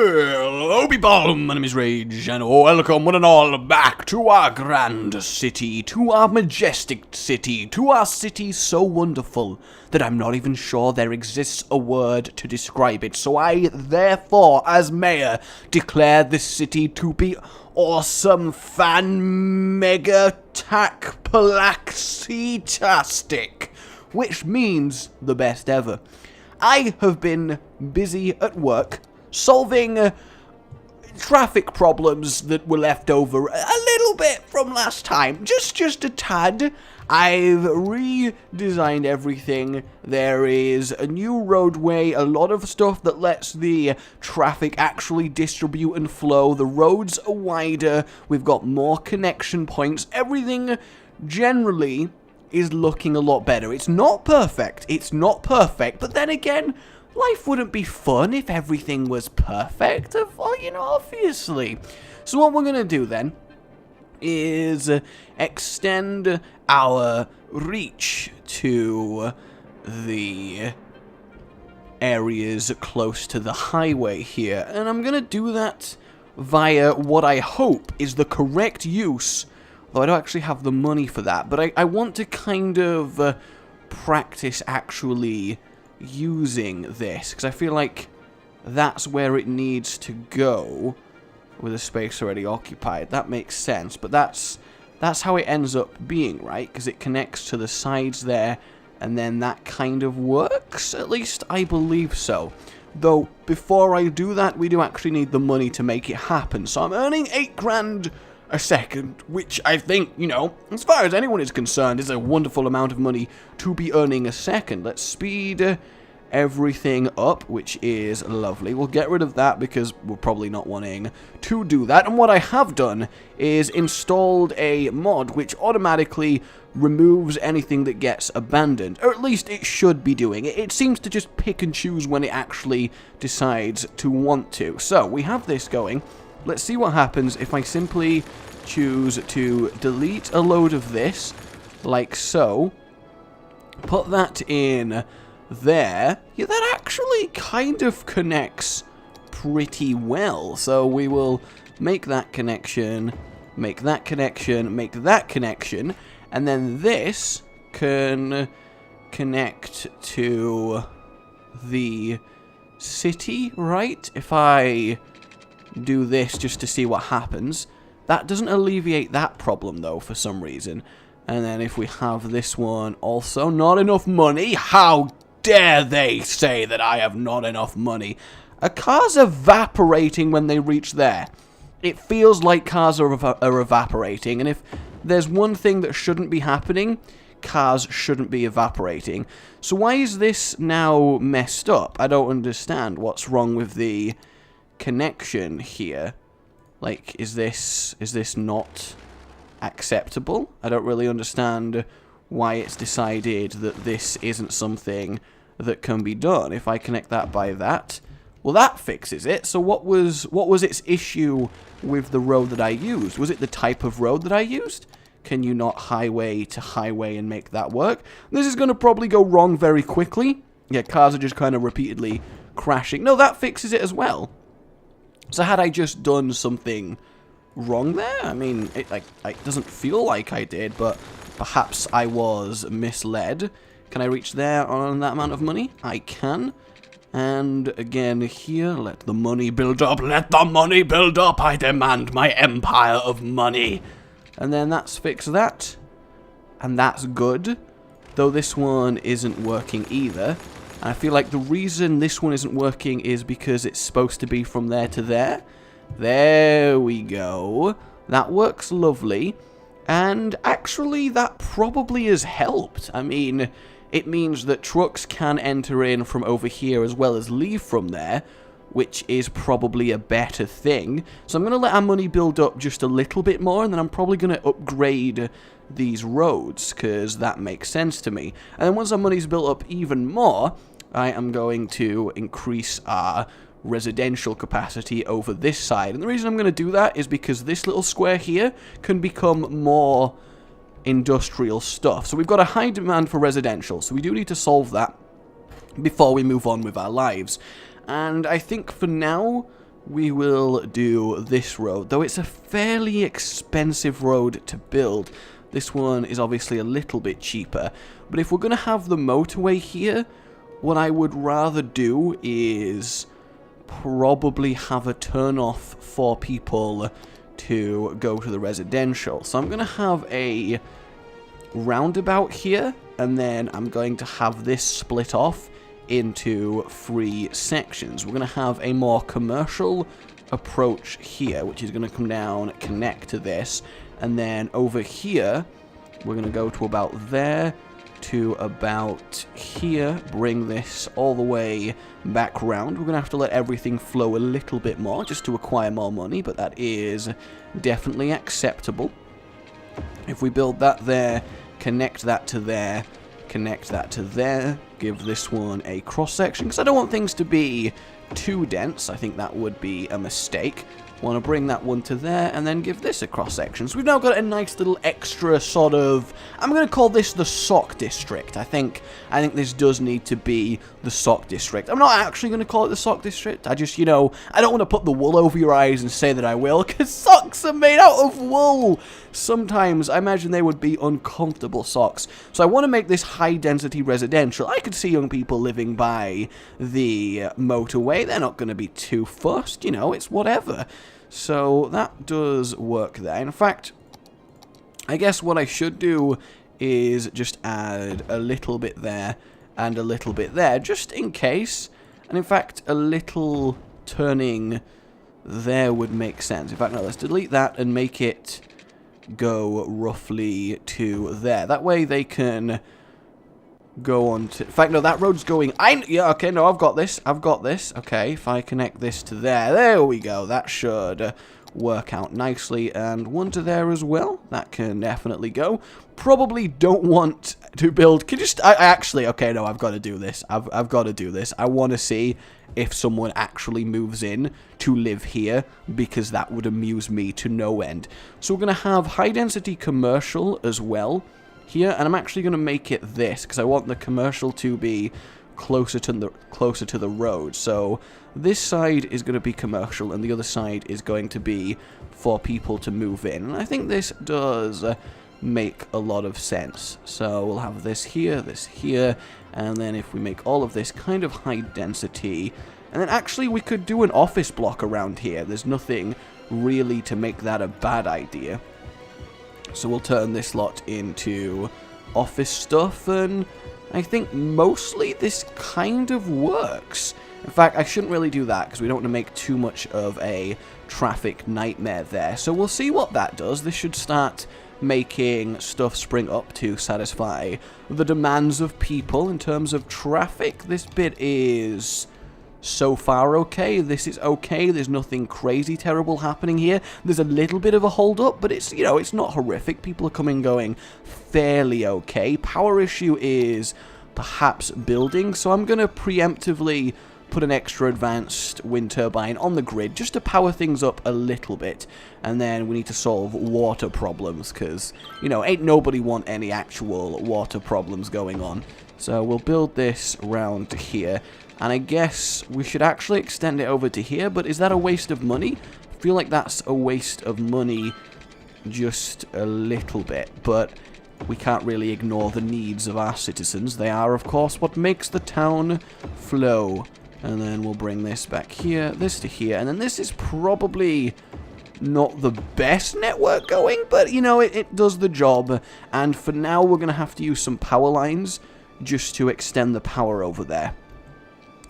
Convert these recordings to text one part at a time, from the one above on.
Hello people, my name is Rage, and welcome one and all back to our grand city, to our majestic city, to our city so wonderful that I'm not even sure there exists a word to describe it. So I, therefore, as mayor, declare this city to be awesome, fan, mega, tac, palaxitastic, which means the best ever. I have been busy at work solving traffic problems that were left over a little bit from last time. Just a tad. I've redesigned everything. There is a new roadway, a lot of stuff that lets the traffic actually distribute and flow. The roads are wider. We've got more connection points. Everything generally is looking a lot better. It's not perfect, but then again, life wouldn't be fun if everything was perfect, obviously. So what we're going to do then is extend our reach to the areas close to the highway here, and I'm going to do that via what I hope is the correct use. Though I don't actually have the money for that, but I want to kind of practice actually using this, because I feel like that's where it needs to go, with the space already occupied. That makes sense, but that's how it ends up being, right? Because it connects to the sides there, and then that kind of works, at least I believe so. Though, before I do that, we do actually need the money to make it happen, so I'm earning 8 grand a second, which I think, as far as anyone is concerned, is a wonderful amount of money to be earning a second. Let's speed everything up, which is lovely. We'll get rid of that because we're probably not wanting to do that. And what I have done is installed a mod which automatically removes anything that gets abandoned, or at least it should be doing it. It seems to just pick and choose when it actually decides to want to. So we have this going. Let's see what happens if I simply choose to delete a load of this, like so. Put that in there. Yeah, that actually kind of connects pretty well. So we will make that connection, make that connection, make that connection, and then this can connect to the city, right? If I do this just to see what happens. That doesn't alleviate that problem though for some reason. And then if we have this one also, not enough money. How dare they say that I have not enough money? Are cars evaporating when they reach there? It feels like cars are evaporating, and if there's one thing that shouldn't be happening, cars shouldn't be evaporating. So why is this now messed up? I don't understand what's wrong with the connection here. Like, is this not acceptable? I don't really understand why it's decided that this isn't something that can be done. If I connect that by that, well, that fixes it. So what was its issue with the road that I used? Was it the type of road that I used? Can you not highway to highway and make that work? This is going to probably go wrong very quickly. Yeah, cars are just kind of repeatedly crashing. No, that fixes it as well. So had I just done something wrong there? I mean, it doesn't feel like I did, but perhaps I was misled. Can I reach there on that amount of money? I can. And again here, let the money build up. Let the money build up. I demand my empire of money. And then that's fixed that. And that's good. Though this one isn't working either. I feel like the reason this one isn't working is because it's supposed to be from there to there. There we go. That works lovely. And actually, that probably has helped. I mean, it means that trucks can enter in from over here as well as leave from there, which is probably a better thing. So I'm going to let our money build up just a little bit more, and then I'm probably going to upgrade these roads, because that makes sense to me. And then once our money's built up even more, I am going to increase our residential capacity over this side. And the reason I'm going to do that is because this little square here can become more industrial stuff. So we've got a high demand for residential, so we do need to solve that before we move on with our lives. And I think for now, we will do this road, though it's a fairly expensive road to build. This one is obviously a little bit cheaper, but if we're going to have the motorway here, what I would rather do is probably have a turn-off for people to go to the residential. So I'm going to have a roundabout here, and then I'm going to have this split off into 3 sections. We're going to have a more commercial approach here, which is going to come down, connect to this, and then over here, we're going to go to about there, to about here, bring this all the way back round. We're going to have to let everything flow a little bit more just to acquire more money, but that is definitely acceptable. If we build that there, connect that to there, connect that to there, give this one a cross-section, because I don't want things to be too dense. I think that would be a mistake. Want to bring that one to there, and then give this a cross-section. So we've now got a nice little extra sort of, I'm going to call this the sock district. I think this does need to be the sock district. I'm not actually going to call it the sock district. I just, you know, I don't want to put the wool over your eyes and say that I will, because socks are made out of wool. Sometimes I imagine they would be uncomfortable socks. So I want to make this high-density residential. I could see young people living by the motorway. They're not going to be too fussed, you know, it's whatever. So that does work there. In fact, I guess what I should do is just add a little bit there and a little bit there, just in case. And in fact, a little turning there would make sense. In fact, no, let's delete that and make it go roughly to there. That way they can go on to... In fact, no, that road's going... Yeah, okay, no, I've got this. Okay, if I connect this to there we go. That should work out nicely. And one to there as well. That can definitely go. Probably don't want to build... actually, okay, no, I've got to do this. I've got to do this. I want to see if someone actually moves in to live here, because that would amuse me to no end. So we're going to have high-density commercial as well here, and I'm actually going to make it this, because I want the commercial to be closer to the road. So this side is going to be commercial, and the other side is going to be for people to move in. And I think this does make a lot of sense. So we'll have this here, and then if we make all of this kind of high density, and then actually we could do an office block around here. There's nothing really to make that a bad idea. So we'll turn this lot into office stuff, and I think mostly this kind of works. In fact, I shouldn't really do that, because we don't want to make too much of a traffic nightmare there. So we'll see what that does. This should start making stuff spring up to satisfy the demands of people in terms of traffic. This bit is... so far okay. This is okay. There's nothing crazy terrible happening here. There's a little bit of a hold up, but it's, you know, it's not horrific. People are coming going fairly okay. Power issue is perhaps building, so I'm going to preemptively put an extra advanced wind turbine on the grid just to power things up a little bit. And then we need to solve water problems, because, you know, ain't nobody want any actual water problems going on. So we'll build this round to here. And I guess we should actually extend it over to here, but is that a waste of money? I feel like that's a waste of money just a little bit, but we can't really ignore the needs of our citizens. They are, of course, what makes the town flow. And then we'll bring this back here, this to here, and then this is probably not the best network going, but, you know, it does the job. And for now, we're going to have to use some power lines just to extend the power over there,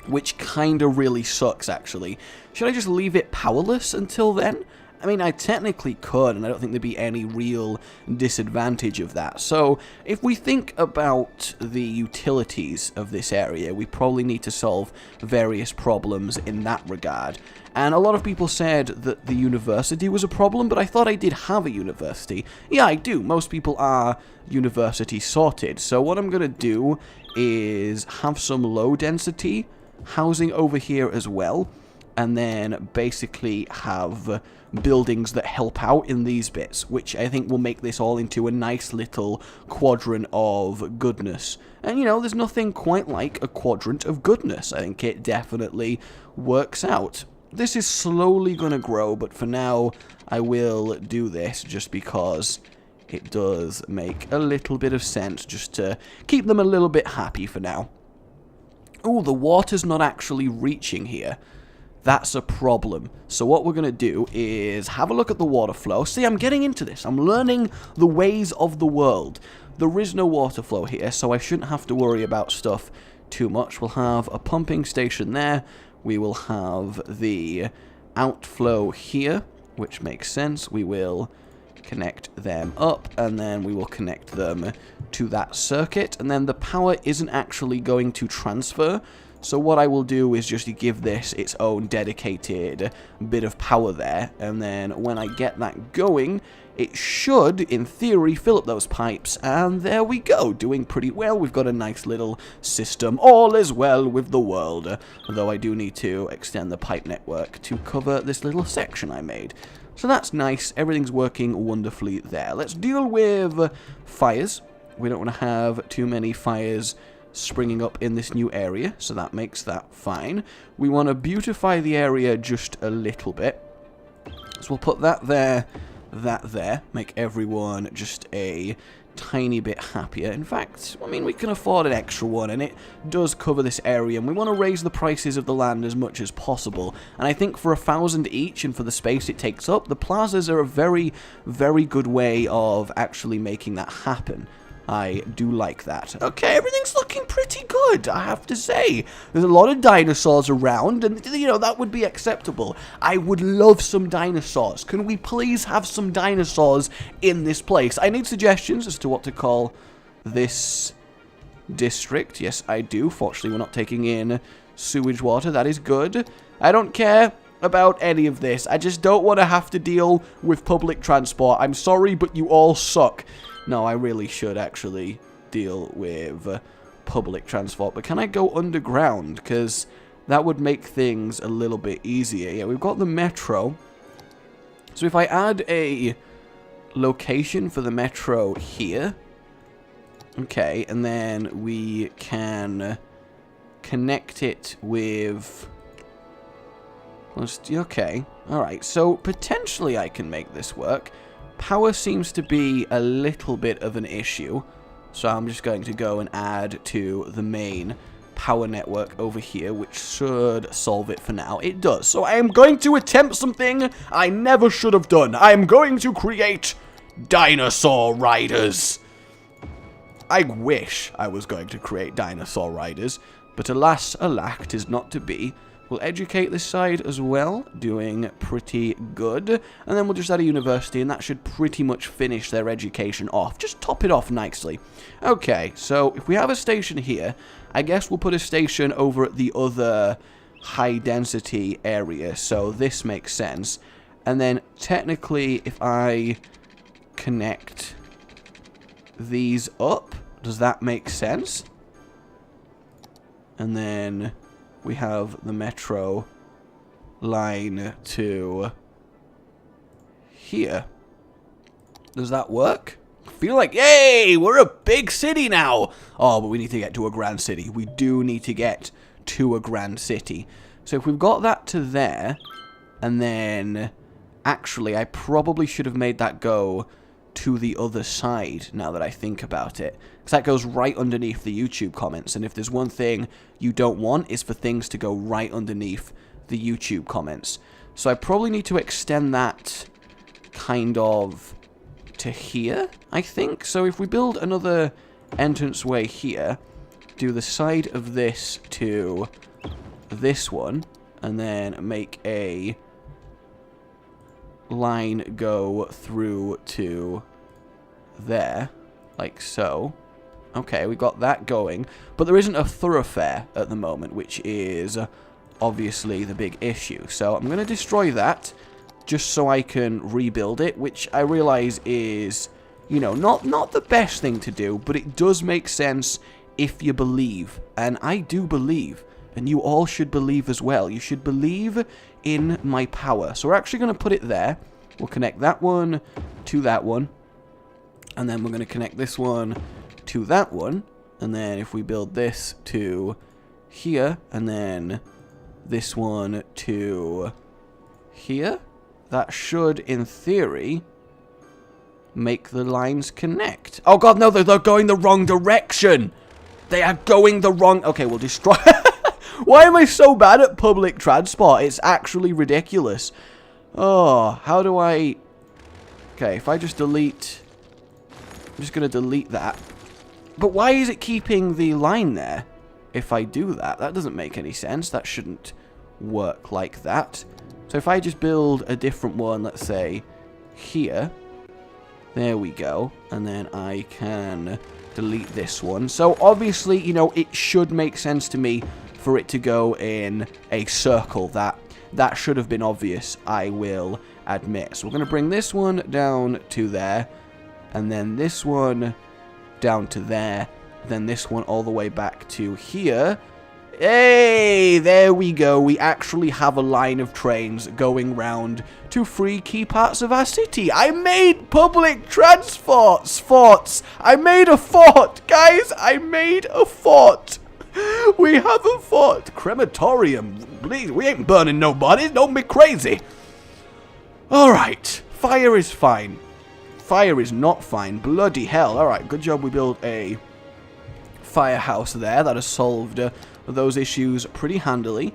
which kind of really sucks, actually. Should I just leave it powerless until then? I mean, I technically could, and I don't think there'd be any real disadvantage of that. So, if we think about the utilities of this area, we probably need to solve various problems in that regard. And a lot of people said that the university was a problem, but I thought I did have a university. Yeah, I do. Most people are university sorted. So what I'm going to do is have some low-density housing over here as well, and then basically have buildings that help out in these bits, which I think will make this all into a nice little quadrant of goodness. And, you know, there's nothing quite like a quadrant of goodness. I think it definitely works out. this is slowly going to grow, but for now, I will do this just because it does make a little bit of sense just to keep them a little bit happy for now. Oh, the water's not actually reaching here. That's a problem. So what we're going to do is have a look at the water flow. See, I'm getting into this. I'm learning the ways of the world. There is no water flow here, so I shouldn't have to worry about stuff too much. We'll have a pumping station there. We will have the outflow here, which makes sense. We will connect them up, and then we will connect them to that circuit. And then the power isn't actually going to transfer. So what I will do is just give this its own dedicated bit of power there, and then when I get that going, it should, in theory, fill up those pipes, and there we go, doing pretty well. We've got a nice little system. All is well with the world, though I do need to extend the pipe network to cover this little section I made. So that's nice. Everything's working wonderfully there. Let's deal with fires. We don't want to have too many fires springing up in this new area, so that makes that fine. We want to beautify the area just a little bit, so we'll put that there, make everyone just a tiny bit happier. In fact, I mean, we can afford an extra one, and it does cover this area, and we want to raise the prices of the land as much as possible. And I think for 1,000 each, and for the space it takes up, the plazas are a very, very good way of actually making that happen. I do like that. Okay, everything's looking pretty good, I have to say. There's a lot of dinosaurs around, and, you know, that would be acceptable. I would love some dinosaurs. Can we please have some dinosaurs in this place? I need suggestions as to what to call this district. Yes, I do. Fortunately, we're not taking in sewage water. That is good. I don't care about any of this. I just don't want to have to deal with public transport. I'm sorry, but you all suck. No, I really should actually deal with public transport. But can I go underground? Because that would make things a little bit easier. Yeah, we've got the metro. So if I add a location for the metro here. Okay, and then we can connect it with... Okay, alright. So potentially I can make this work. Power seems to be a little bit of an issue, so I'm just going to go and add to the main power network over here, which should solve it for now. It does. So I am going to attempt something I never should have done. I am going to create Dinosaur Riders. I wish I was going to create Dinosaur Riders, but alas, alack, 'tis not to be. We'll educate this side as well, doing pretty good. And then we'll just add a university, and that should pretty much finish their education off. Just top it off nicely. Okay, so if we have a station here, I guess we'll put a station over at the other high-density area. So this makes sense. And then technically, if I connect these up, does that make sense? And then we have the metro line to here. Does that work? I feel like, yay, we're a big city now. Oh, but we need to get to a grand city. We do need to get to a grand city. So if we've got that to there, and then actually I probably should have made that go to the other side, now that I think about it. Because that goes right underneath the YouTube comments, and if there's one thing you don't want, is for things to go right underneath the YouTube comments. So I probably need to extend that kind of to here, I think. So if we build another entranceway here, do the side of this to this one, and then make a line go through to there, like so. Okay, we got that going, but there isn't a thoroughfare at the moment, which is obviously the big issue. So I'm going to destroy that just so I can rebuild it, which I realize is, you know, not the best thing to do, but it does make sense if you believe, and I do believe, and you all should believe as well. You should believe in my power. So we're actually going to put it there. We'll connect that one to that one, and then we're going to connect this one to that one, and then if we build this to here, and then this one to here. That should, in theory, make the lines connect. Oh god, no, they're going the wrong direction. They are going the wrong... Okay, we'll destroy... Why am I so bad at public transport? It's actually ridiculous. Oh, how do I... Okay, if I just delete... I'm just going to delete that. But why is it keeping the line there if I do that? That doesn't make any sense. That shouldn't work like that. So if I just build a different one, let's say here. There we go. And then I can delete this one. So obviously, you know, it should make sense to me for it to go in a circle. That should have been obvious, I will admit. So we're going to bring this one down to there. And then this one down to there. Then this one all the way back to here. Hey, there we go. We actually have a line of trains going round to 3 key parts of our city. I made public transports forts. I made a fort, guys. I made a fort. We have a fort. Crematorium. Please, we ain't burning nobody. Don't be crazy. All right. Fire is fine. Fire is not fine. Bloody hell. All right. Good job we built a firehouse there. That has solved those issues pretty handily.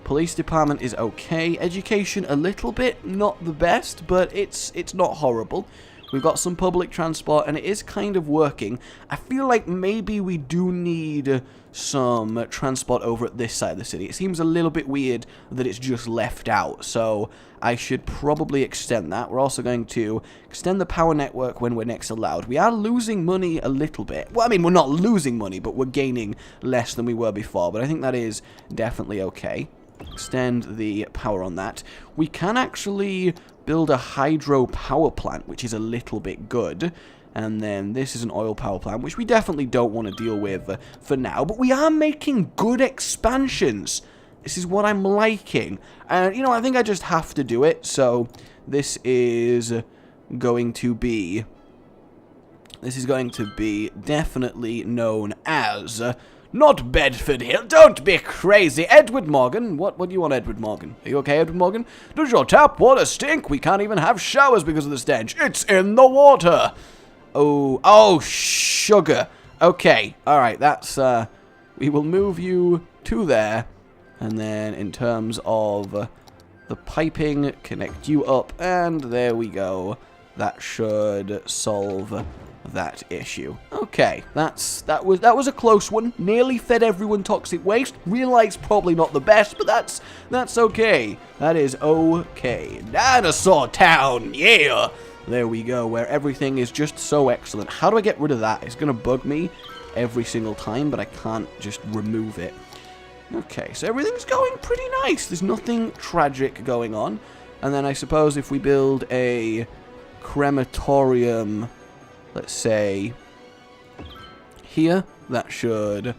Police department is okay. Education a little bit not the best, but it's not horrible. We've got some public transport and it is kind of working. I feel like maybe we do need some transport over at this side of the city. It seems a little bit weird that it's just left out, so I should probably extend that. We're also going to extend the power network when we're next allowed. We are losing money a little bit. Well, I mean, we're not losing money, but we're gaining less than we were before, but I think that is definitely okay. Extend the power on that. We can actually build a hydro power plant, which is a little bit good. And then this is an oil power plant, which we definitely don't want to deal with for now. But we are making good expansions. This is what I'm liking. And, you know, I think I just have to do it. So this is going to be definitely known as... Not Bedford Hill. Don't be crazy. Edward Morgan. What do you want, Edward Morgan? Are you okay, Edward Morgan? Does your tap water stink? We can't even have showers because of the stench. It's in the water. Oh, sugar. Okay. All right. That's, we will move you to there. And then in terms of the piping, connect you up. And there we go. That should solve that issue. Okay, that was a close one. Nearly fed everyone toxic waste. Realized probably not the best, but that's okay. That is okay. Dinosaur Town, yeah. There we go, where everything is just so excellent. How do I get rid of that? It's gonna bug me every single time, but I can't just remove it. Okay, so everything's going pretty nice. There's nothing tragic going on. And then I suppose if we build a crematorium, let's say here, that should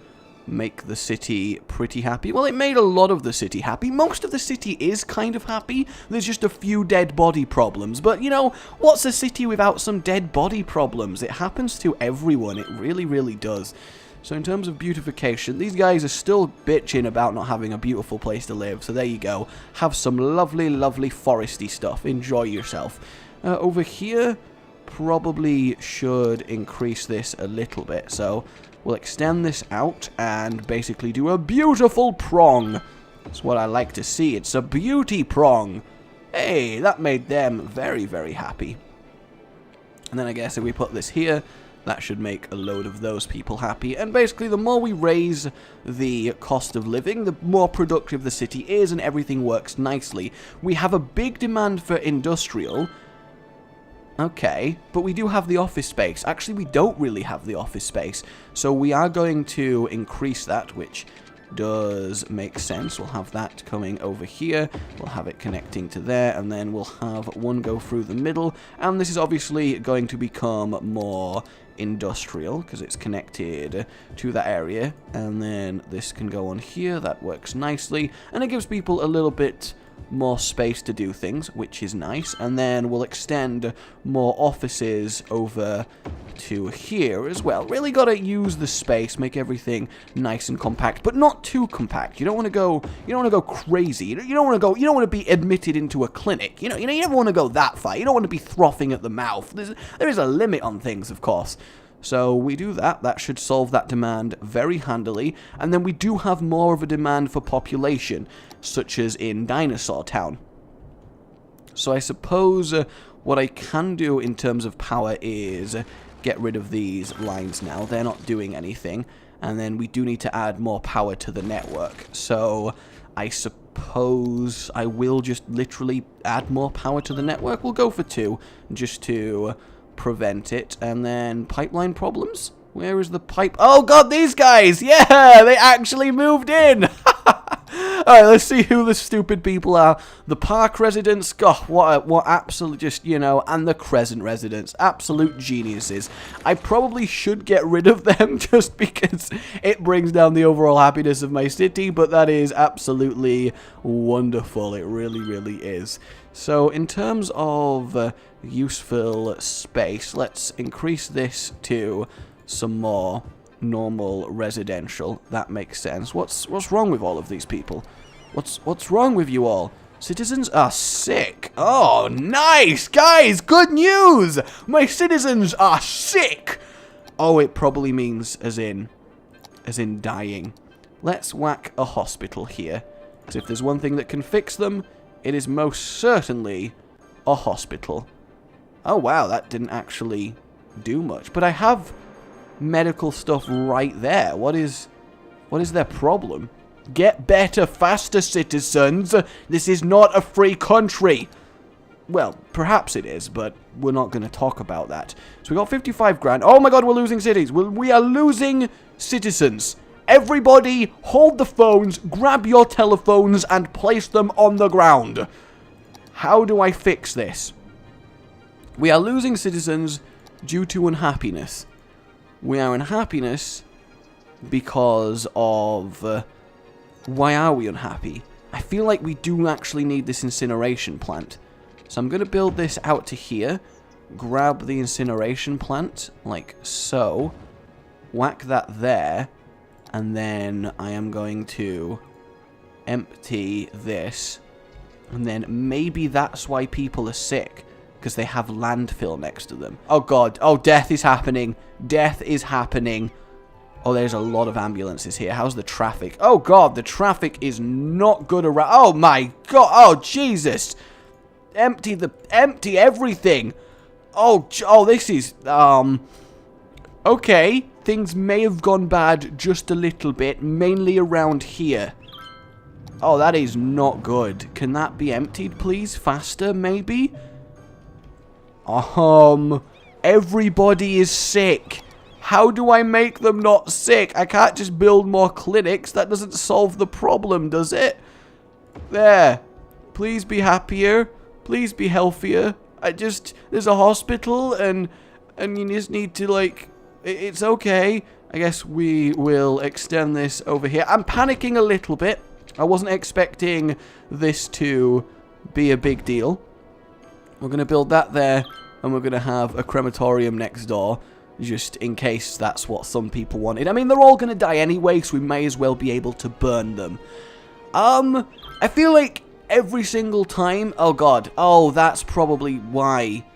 make the city pretty happy. Well, it made a lot of the city happy. Most of the city is kind of happy. There's just a few dead body problems. But, you know, what's a city without some dead body problems? It happens to everyone. It really, really does. So in terms of beautification, these guys are still bitching about not having a beautiful place to live. So there you go. Have some lovely, lovely foresty stuff. Enjoy yourself. Over here... probably should increase this a little bit. So we'll extend this out and basically do a beautiful prong. That's what I like to see. It's a beauty prong. Hey, that made them very, very happy. And then I guess if we put this here, that should make a load of those people happy. And basically, the more we raise the cost of living, the more productive the city is and everything works nicely. We have a big demand for industrial. Okay, but we do have the office space. Actually, we don't really have the office space. So we are going to increase that, which does make sense. We'll have that coming over here. We'll have it connecting to there, and then we'll have one go through the middle. And this is obviously going to become more industrial because it's connected to that area. And then this can go on here. That works nicely. And it gives people a little bit more space to do things, which is nice. And then we'll extend more offices over to here as well. Really got to use the space, make everything nice and compact, but not too compact. You don't want to go crazy. You don't want to be admitted into a clinic. You never want to go that far. You don't want to be frothing at the mouth. There is a limit on things, of course. So we do that. That should solve that demand very handily. And then we do have more of a demand for population, such as in Dinosaur Town. So I suppose what I can do in terms of power is get rid of these lines now. They're not doing anything. And then we do need to add more power to the network. So I suppose I will just literally add more power to the network. We'll go for 2 just to prevent it. And then pipeline problems. Where is the pipe? Oh god, these guys! Yeah, they actually moved in! Alright, let's see who the stupid people are. The Park residents, God, what absolute, just, and the Crescent residents. Absolute geniuses. I probably should get rid of them just because it brings down the overall happiness of my city, but that is absolutely wonderful. It really, really is. So, in terms of useful space, let's increase this to some more normal residential. That makes sense. What's wrong with all of these people? What's wrong with you all? Citizens are sick. Oh, nice, guys. Good news. My citizens are sick. Oh, it probably means as in dying. Let's whack a hospital here. Because if there's one thing that can fix them, it is most certainly a hospital. Oh, wow, that didn't actually do much. But I have medical stuff right there. What is their problem? Get better faster, citizens. This is not a free country. Well, perhaps it is, but we're not going to talk about that. So we got 55 grand. Oh my god, we're losing cities. We are losing citizens. Everybody, hold the phones, grab your telephones, and place them on the ground. How do I fix this? We are losing citizens due to unhappiness. We are unhappiness because of... why are we unhappy? I feel like we do actually need this incineration plant. So I'm going to build this out to here. Grab the incineration plant, like so. Whack that there. And then I am going to empty this. And then maybe that's why people are sick. Because they have landfill next to them. Oh god. Oh, death is happening. Death is happening. Oh, there's a lot of ambulances here. How's the traffic? Oh god, the traffic is not good around. Oh my god. Oh, Jesus. Empty everything. Oh, this is, okay. Things may have gone bad just a little bit, mainly around here. Oh, that is not good. Can that be emptied, please? Faster, maybe? Everybody is sick. How do I make them not sick? I can't just build more clinics. That doesn't solve the problem, does it? There. Please be happier. Please be healthier. There's a hospital and you just need to, like, it's okay. I guess we will extend this over here. I'm panicking a little bit. I wasn't expecting this to be a big deal. We're going to build that there, and we're going to have a crematorium next door, just in case that's what some people wanted. I mean, they're all going to die anyway, so we may as well be able to burn them. I feel like every single time... Oh, God. Oh, that's probably why.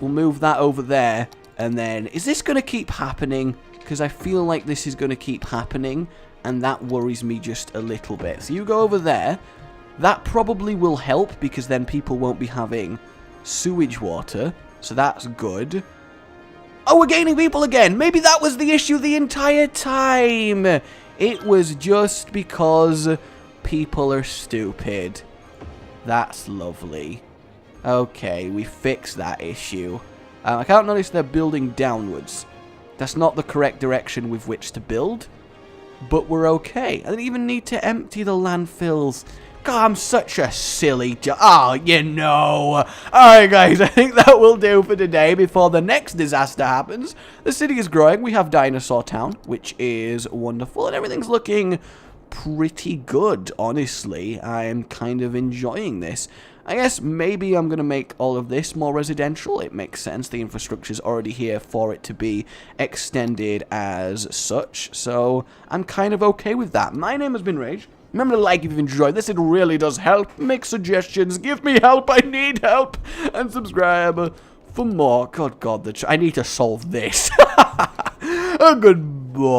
We'll move that over there, and then... Is this going to keep happening? Because I feel like this is going to keep happening, and that worries me just a little bit. So you go over there. That probably will help, because then people won't be having sewage water, so that's good. Oh, we're gaining people again. Maybe that was the issue the entire time. It was just because people are stupid. That's lovely. Okay, we fixed that issue. I can't notice they're building downwards. That's not the correct direction with which to build, but we're okay. I didn't even need to empty the landfills. God, I'm such a silly... Alright, guys, I think that will do for today before the next disaster happens. The city is growing. We have Dinosaur Town, which is wonderful, and everything's looking pretty good, honestly. I am kind of enjoying this. I guess maybe I'm going to make all of this more residential. It makes sense. The infrastructure's already here for it to be extended as such. So I'm kind of okay with that. My name has been Rage. Remember to like if you've enjoyed this. It really does help. Make suggestions. Give me help. I need help. And subscribe for more. God, I need to solve this. Goodbye.